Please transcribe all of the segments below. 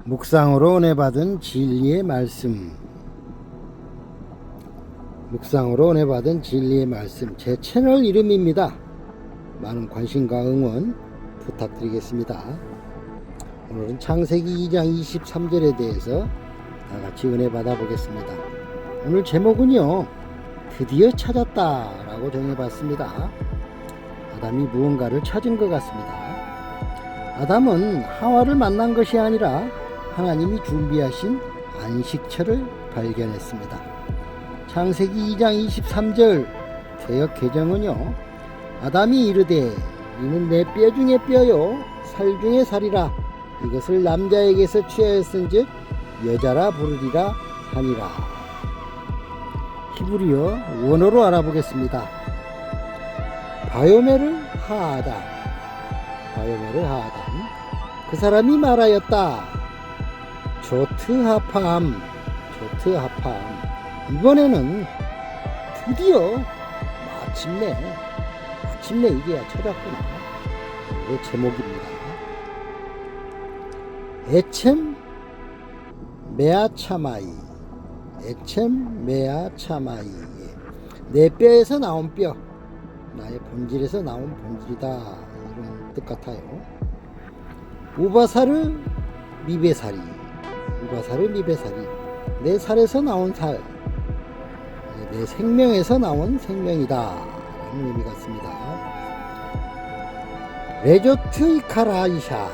묵상으로 은혜 받은 진리의 말씀. 묵상으로 은혜 받은 진리의 말씀, 제 채널 이름입니다. 많은 관심과 응원 부탁드리겠습니다. 오늘은 창세기 2장 23절에 대해서 다같이 은혜 받아보겠습니다. 오늘 제목은요, 드디어 찾았다 라고 정해봤습니다. 아담이 무언가를 찾은 것 같습니다. 아담은 하와를 만난 것이 아니라 하나님이 준비하신 안식처를 발견했습니다. 창세기 2장 23절 개역 개정은요, 아담이 이르되 이는 내 뼈 중에 뼈요 살 중에 살이라, 이것을 남자에게서 취하였은즉 여자라 부르리라 하니라. 히브리어 원어로 알아보겠습니다. 바요메르 하아담, 바요메르 하아담, 그 사람이 말하였다. 조트하팜, 조트하팜. 이번에는 드디어 마침내 이제야 찾았구나. 내 제목입니다. 에쳔 메아차마이, 에쳔 메아차마이. 내 뼈에서 나온 뼈, 나의 본질에서 나온 본질이다, 이런 뜻 같아요. 우바사르 미베사리, 우바사르 미베사리. 내 살에서 나온 살, 내 생명에서 나온 생명이다 라는 의미 같습니다. 레조트 이카라이샤,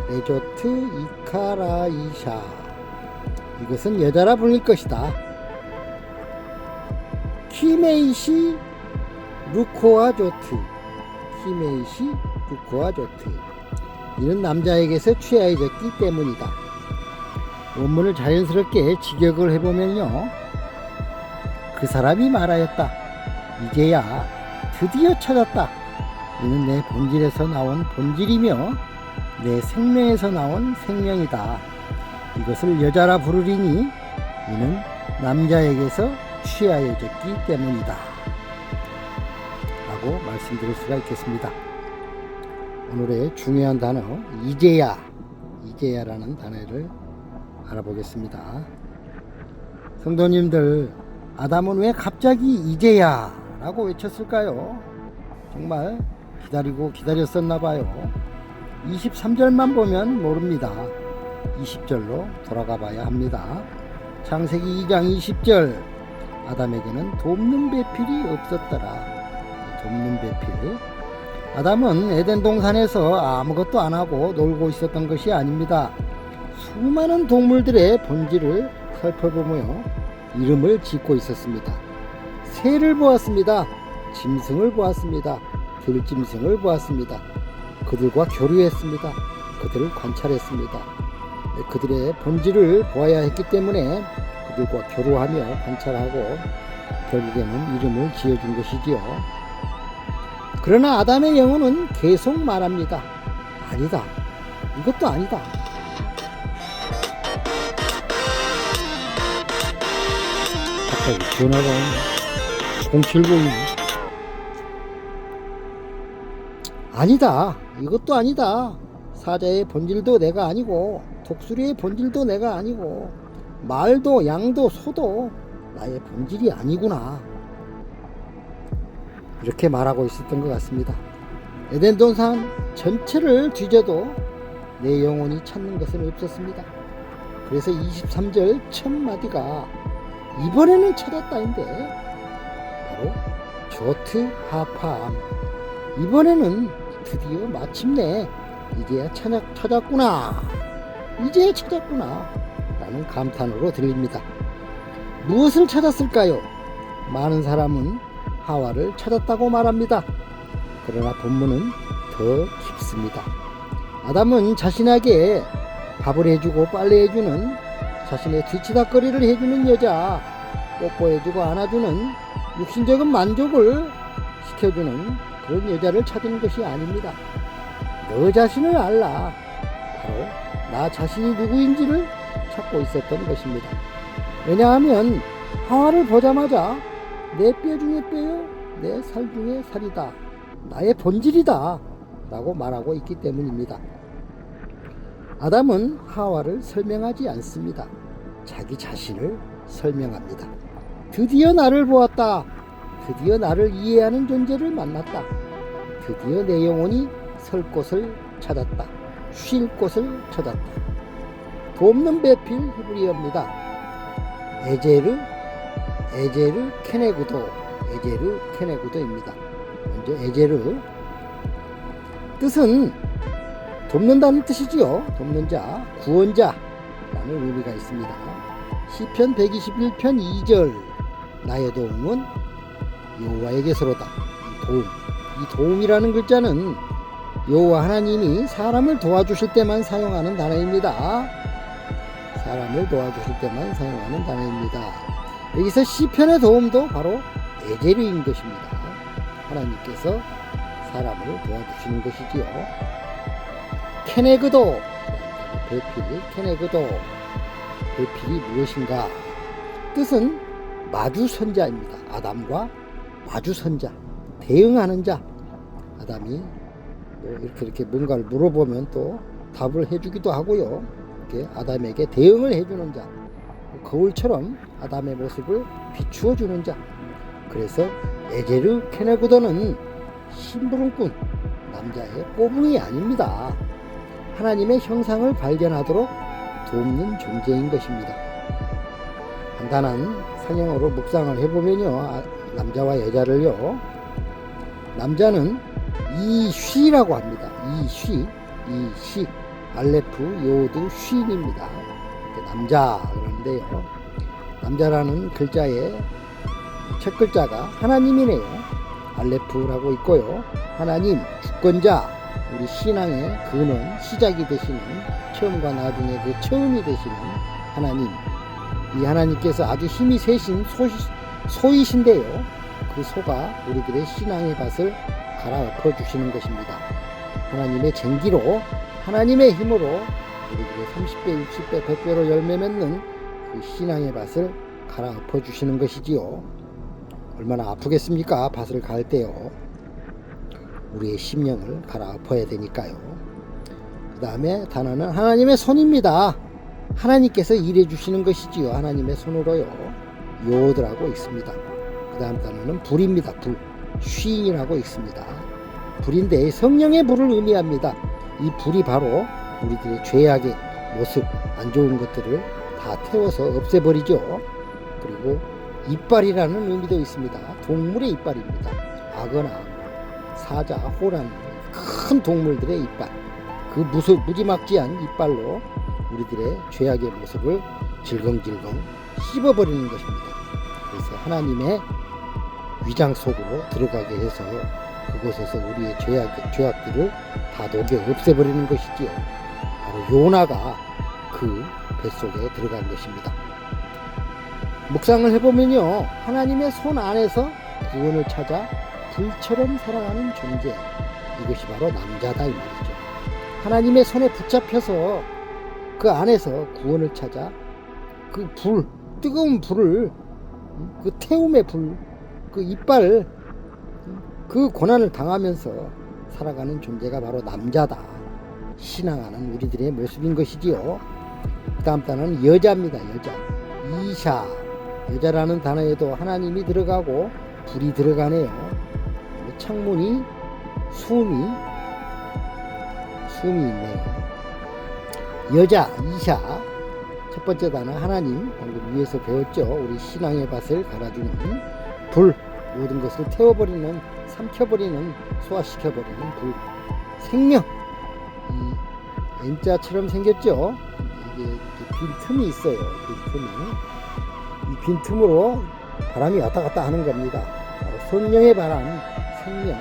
레조트 이카라이샤. 이것은 여자라 불릴 것이다. 키메이시 루코아조트, 키메이시 루코아조트. 이는 남자에게서 취하여졌기 때문이다. 원문을 자연스럽게 직역을 해보면요, 그 사람이 말하였다. 이제야 드디어 찾았다. 이는 내 본질에서 나온 본질이며 내 생명에서 나온 생명이다. 이것을 여자라 부르리니 이는 남자에게서 취하여졌기 때문이다 라고 말씀드릴 수가 있겠습니다. 오늘의 중요한 단어 이제야, 이제야라는 단어를 알아보겠습니다. 성도님들, 아담은 왜 갑자기 이제야 라고 외쳤을까요? 정말 기다렸었나봐요. 23절만 보면 모릅니다. 20절로 돌아가 봐야 합니다. 창세기 2장 20절, 아담에게는 돕는 배필이 없었더라. 돕는 배필. 아담은 에덴 동산에서 아무것도 안 하고 놀고 있었던 것이 아닙니다. 수많은 동물들의 본질을 살펴보며 이름을 짓고 있었습니다. 새를 보았습니다. 짐승을 보았습니다. 들짐승을 보았습니다. 그들과 교류했습니다. 그들을 관찰했습니다. 그들의 본질을 보아야 했기 때문에 그들과 교류하며 관찰하고 결국에는 이름을 지어준 것이지요. 그러나 아담의 영혼은 계속 말합니다. 아니다. 이것도 아니다. 갑자기 전화가 오네. 070. 아니다. 이것도 아니다. 사자의 본질도 내가 아니고, 독수리의 본질도 내가 아니고, 말도 양도 소도 나의 본질이 아니구나. 이렇게 말하고 있었던 것 같습니다. 에덴 동산 전체를 뒤져도 내 영혼이 찾는 것은 없었습니다. 그래서 23절 첫 마디가 이번에는 찾았다인데, 바로 조트하팜. 이번에는 드디어 마침내 이제야 찾았구나, 이제야 찾았구나 라는 감탄으로 들립니다. 무엇을 찾았을까요? 많은 사람은 하와를 찾았다고 말합니다. 그러나 본문은 더 깊습니다. 아담은 자신에게 밥을 해주고 빨래해주는, 자신의 뒤치다거리를 해주는 여자, 뽀뽀해주고 안아주는, 육신적인 만족을 시켜주는 그런 여자를 찾은 것이 아닙니다. 너 자신을 알라. 바로 나 자신이 누구인지를 찾고 있었던 것입니다. 왜냐하면 하와를 보자마자 내 뼈 중에 뼈요, 내 살 중에 살이다, 나의 본질이다 라고 말하고 있기 때문입니다. 아담은 하와를 설명하지 않습니다. 자기 자신을 설명합니다. 드디어 나를 보았다. 드디어 나를 이해하는 존재를 만났다. 드디어 내 영혼이 설 곳을 찾았다. 쉴 곳을 찾았다. 돕는 배필 히브리어입니다. 에제르 케네구도입니다. 먼저 에제르 뜻은 돕는다는 뜻이지요. 돕는 자, 구원자라는 의미가 있습니다. 시편 121편 2절 나의 도움은 여호와에게서로다. 이 도움이라는 글자는 여호와 하나님이 사람을 도와주실 때만 사용하는 단어입니다. 사람을 도와주실 때만 사용하는 단어입니다. 여기서 시편의 도움도 바로 에제르인 것입니다. 하나님께서 사람을 도와주시는 것이지요. 케네그도 배필이 무엇인가? 뜻은 마주선자입니다. 아담과 마주선자, 대응하는 자. 아담이 이렇게 뭔가를 물어보면 또 답을 해주기도 하고요. 이렇게 아담에게 대응을 해주는 자, 거울처럼 아담의 모습을 비추어 주는 자. 그래서 에제르 케네구도는 심부름꾼, 남자의 꼬붕이 아닙니다. 하나님의 형상을 발견하도록 돕는 존재인 것입니다. 간단한 성경어로 묵상을 해보면요, 남자와 여자를요, 남자는 이쉬라고 합니다. 이쉬, 알레프, 요드, 쉰입니다. 남자 그런데요, 남자라는 글자의 첫 글자가 하나님이네요. 알레프라고 있고요, 하나님, 주권자, 우리 신앙의 근원, 시작이 되시는, 처음과 나중에 그 처음이 되시는 하나님. 이 하나님께서 아주 힘이 세신 소이신데요, 그 소가 우리들의 신앙의 밭을 갈아엎어 주시는 것입니다. 하나님의 쟁기로, 하나님의 힘으로 우리들의 30배, 60배, 100배로 열매 맺는 그 신앙의 밭을 갈아엎어 주시는 것이지요. 얼마나 아프겠습니까? 밭을 갈 때요. 우리의 심령을 갈아엎어야 되니까요. 그 다음에 단어는 하나님의 손입니다. 하나님께서 일해 주시는 것이지요. 하나님의 손으로요. 요드라고 있습니다. 그 다음 단어는 불입니다. 불. 쉰이라고 있습니다. 불인데 성령의 불을 의미합니다. 이 불이 바로 우리들의 죄악의 모습, 안 좋은 것들을 다 태워서 없애버리죠. 그리고 이빨이라는 의미도 있습니다. 동물의 이빨입니다. 악어나 사자, 호랑, 큰 동물들의 이빨, 그 무지막지한 이빨로 우리들의 죄악의 모습을 질겅질겅 씹어버리는 것입니다. 그래서 하나님의 위장 속으로 들어가게 해서 그곳에서 우리의 죄악들을 다 녹여 없애버리는 것이지요. 바로 요나가 그 뱃속에 들어간 것입니다. 묵상을 해보면요, 하나님의 손 안에서 구원을 찾아 불처럼 살아가는 존재, 이것이 바로 남자다 이 말이죠. 하나님의 손에 붙잡혀서 그 안에서 구원을 찾아 그 불, 뜨거운 불을, 그 태움의 불, 그 이빨, 그 고난을 당하면서 살아가는 존재가 바로 남자다. 신앙하는 우리들의 모습인 것이지요. 그 다음 단어는 여자입니다. 여자. 이샤. 여자라는 단어에도 하나님이 들어가고 불이 들어가네요. 창문이 숨이 있네요. 여자, 이샤. 첫 번째 단어 하나님, 방금 위에서 배웠죠. 우리 신앙의 밭을 갈아주는 불, 모든 것을 태워버리는, 삼켜버리는, 소화시켜버리는 불. 생명, 이 N자처럼 생겼죠. 이게 빈 틈이 있어요. 이 빈 틈으로 바람이 왔다 갔다 하는 겁니다. 바로 성령의 바람, 생명,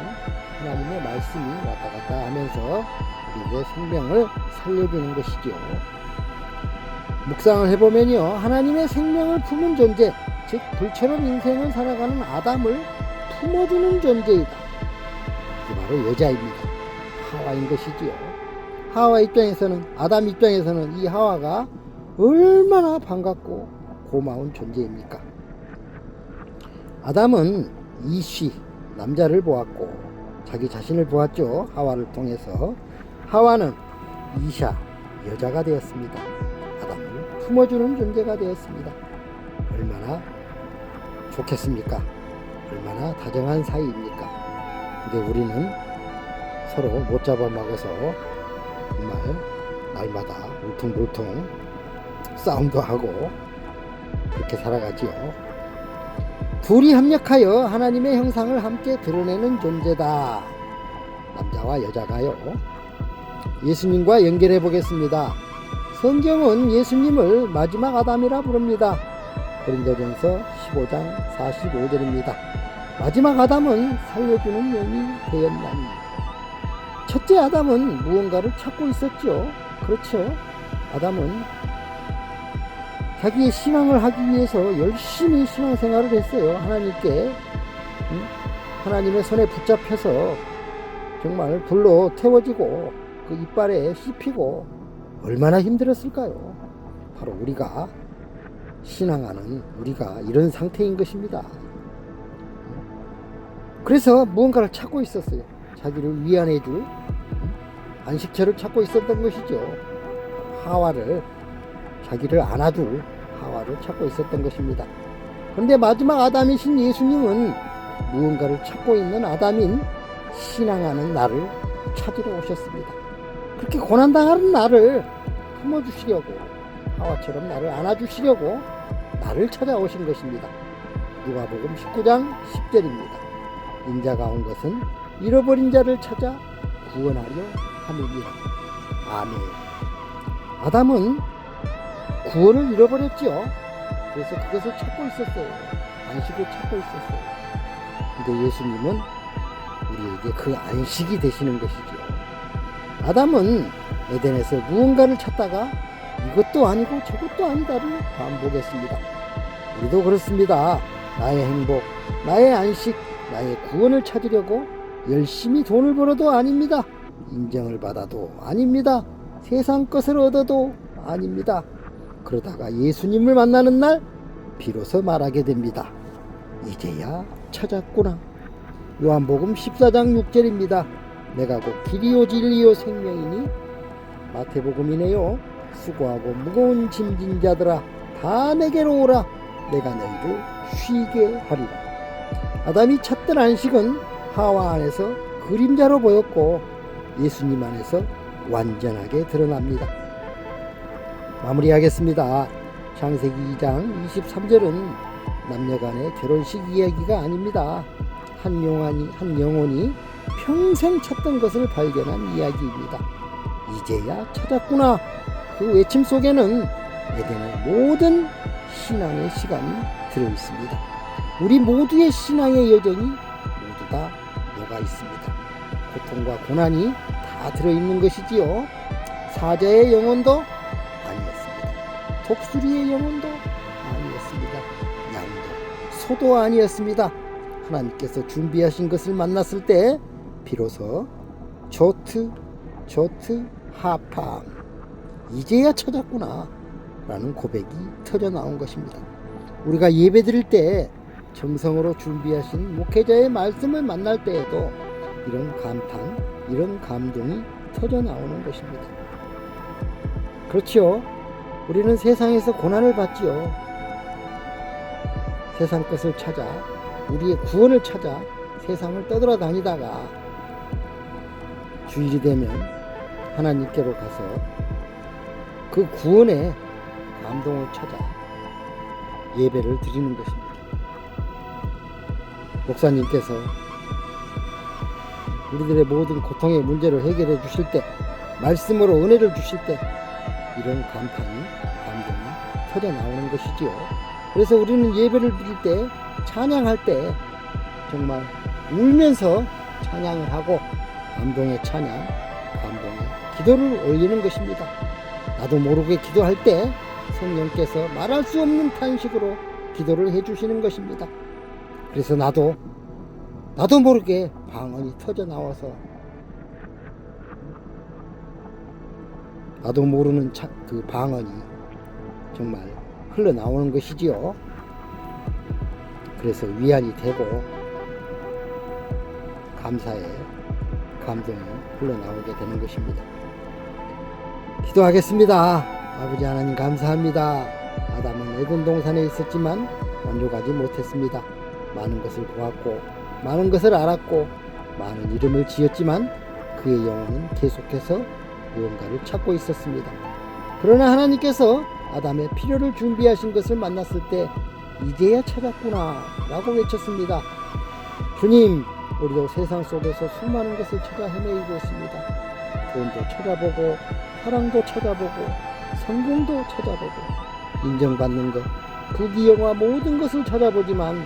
하나님의 말씀이 왔다 갔다 하면서 우리의 생명을 살려주는 것이죠. 묵상을 해보면요, 하나님의 생명을 품은 존재, 즉 불처럼 인생을 살아가는 아담을 품어주는 존재이다. 이게 바로 여자입니다. 하와인 것이지요. 하와 입장에서는, 아담 입장에서는 이 하와가 얼마나 반갑고 고마운 존재입니까? 아담은 이쉬, 남자를 보았고 자기 자신을 보았죠. 하와를 통해서. 하와는 이샤, 여자가 되었습니다. 아담을 품어주는 존재가 되었습니다. 얼마나 좋겠습니까? 얼마나 다정한 사이입니까? 근데 우리는 서로 못 잡아먹어서 정말 날마다 울퉁불퉁 싸움도 하고 그렇게 살아가지요. 둘이 협력하여 하나님의 형상을 함께 드러내는 존재다. 남자와 여자가요. 예수님과 연결해 보겠습니다. 성경은 예수님을 마지막 아담이라 부릅니다. 고린도전서 15장 45절입니다. 마지막 아담은 살려주는 영이 되었나니. 첫째 아담은 무언가를 찾고 있었죠. 그렇죠. 아담은 자기의 신앙을 하기 위해서 열심히 신앙생활을 했어요. 하나님께 하나님의 손에 붙잡혀서 정말 불로 태워지고 그 이빨에 씹히고 얼마나 힘들었을까요? 바로 우리가 신앙하는 우리가 이런 상태인 것입니다. 그래서 무언가를 찾고 있었어요. 자기를 위안해 줄 안식처를 찾고 있었던 것이죠. 하와를, 자기를 안아줄 하와를 찾고 있었던 것입니다. 그런데 마지막 아담이신 예수님은 무언가를 찾고 있는 아담인 신앙하는 나를 찾으러 오셨습니다. 그렇게 고난당하는 나를 품어주시려고, 하와처럼 나를 안아주시려고 나를 찾아오신 것입니다. 누가복음 19장 10절입니다. 인자가 온 것은 잃어버린 자를 찾아 구원하려 함이니라. 아멘. 아담은 구원을 잃어버렸죠. 그래서 그것을 찾고 있었어요. 안식을 찾고 있었어요. 근데 예수님은 우리에게 그 안식이 되시는 것이죠. 아담은 에덴에서 무언가를 찾다가 이것도 아니고 저것도 아니다를 반복했습니다. 우리도 그렇습니다. 나의 행복, 나의 안식, 나의 구원을 찾으려고 열심히 돈을 벌어도 아닙니다. 인정을 받아도 아닙니다. 세상 것을 얻어도 아닙니다. 그러다가 예수님을 만나는 날 비로소 말하게 됩니다. 이제야 찾았구나. 요한복음 14장 6절입니다. 내가 곧 길이요 진리요 생명이니. 마태복음이네요. 수고하고 무거운 짐진 자들아 다 내게로 오라. 내가 너희를 쉬게 하리라. 아담이 찾던 안식은 하와 안에서 그림자로 보였고 예수님 안에서 완전하게 드러납니다. 마무리하겠습니다. 창세기 2장 23절은 남녀간의 결혼식 이야기가 아닙니다. 한 영혼이 평생 찾던 것을 발견한 이야기입니다. 이제야 찾았구나. 그 외침 속에는 에덴의 모든 신앙의 시간이 들어있습니다. 우리 모두의 신앙의 여정이 모두 다 녹아 있습니다. 고통과 고난이 다 들어있는 것이지요. 사자의 영혼도 아니었습니다. 독수리의 영혼도 아니었습니다. 양도, 소도 아니었습니다. 하나님께서 준비하신 것을 만났을 때 비로소 조트 하팜, 이제야 찾았구나 라는 고백이 터져 나온 것입니다. 우리가 예배 드릴 때 정성으로 준비하신 목회자의 말씀을 만날 때에도 이런 감탄, 이런 감동이 터져 나오는 것입니다. 그렇지요. 우리는 세상에서 고난을 받지요. 세상 것을 찾아, 우리의 구원을 찾아 세상을 떠돌아다니다가 주일이 되면 하나님께로 가서 그 구원의 감동을 찾아 예배를 드리는 것입니다. 목사님께서 우리들의 모든 고통의 문제를 해결해 주실 때, 말씀으로 은혜를 주실 때 이런 감동이 터져 나오는 것이지요. 그래서 우리는 예배를 드릴 때, 찬양할 때 정말 울면서 찬양을 하고 감동의 찬양, 감동의 기도를 올리는 것입니다. 나도 모르게 기도할 때 성령께서 말할 수 없는 탄식으로 기도를 해주시는 것입니다. 그래서 나도 모르게 방언이 터져 나와서 나도 모르는 그 방언이 정말 흘러나오는 것이지요. 그래서 위안이 되고 감사의 감동이 흘러나오게 되는 것입니다. 기도하겠습니다. 아버지 하나님 감사합니다. 아담은 에덴 동산에 있었지만 만족하지 못했습니다. 많은 것을 보았고 많은 것을 알았고 많은 이름을 지었지만 그의 영혼은 계속해서 무언가를 찾고 있었습니다. 그러나 하나님께서 아담의 필요를 준비하신 것을 만났을 때 이제야 찾았구나 라고 외쳤습니다. 주님, 우리도 세상 속에서 수많은 것을 찾아 헤매이고 있습니다. 돈도 찾아보고 사랑도 찾아보고 성공도 찾아보고 인정받는 것, 부귀영화 모든 것을 찾아보지만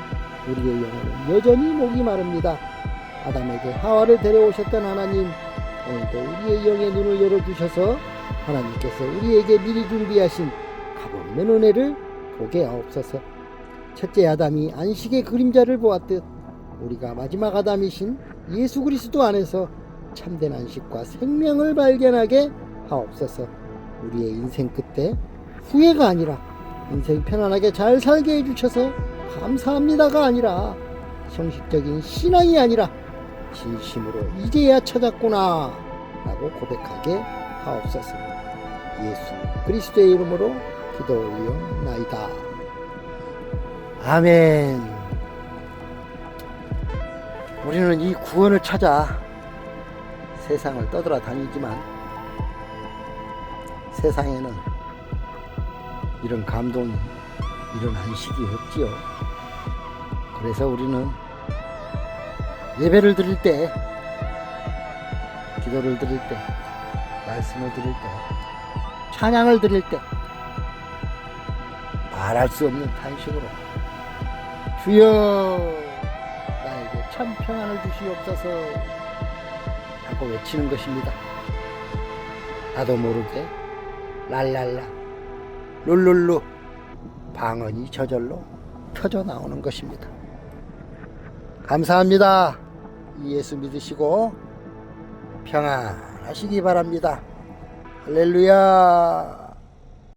우리의 영혼은 여전히 목이 마릅니다. 아담에게 하와를 데려오셨던 하나님, 오늘도 우리의 영의 눈을 열어주셔서 하나님께서 우리에게 미리 준비하신 값없는 은혜를 보게 하옵소서. 첫째 아담이 안식의 그림자를 보았듯 우리가 마지막 아담이신 예수 그리스도 안에서 참된 안식과 생명을 발견하게 하옵소서. 우리의 인생 끝에 후회가 아니라 인생 편안하게 잘 살게 해주셔서 감사합니다가 아니라 형식적인 신앙이 아니라 진심으로 이제야 찾았구나 라고 고백하게 하옵소서. 예수 그리스도의 이름으로 기도 올리옵나이다. 아멘. 우리는 이 구원을 찾아 세상을 떠돌아다니지만 세상에는 이런 감동이, 이런 안식이 없지요. 그래서 우리는 예배를 드릴 때, 기도를 드릴 때, 말씀을 드릴 때, 찬양을 드릴 때 말할 수 없는 탄식으로 주여 나에게 참 평안을 주시옵소서 하고 외치는 것입니다. 나도 모르게 랄랄라 룰룰루 방언이 저절로 터져 나오는 것입니다. 감사합니다. 예수 믿으시고 평안하시기 바랍니다. 할렐루야.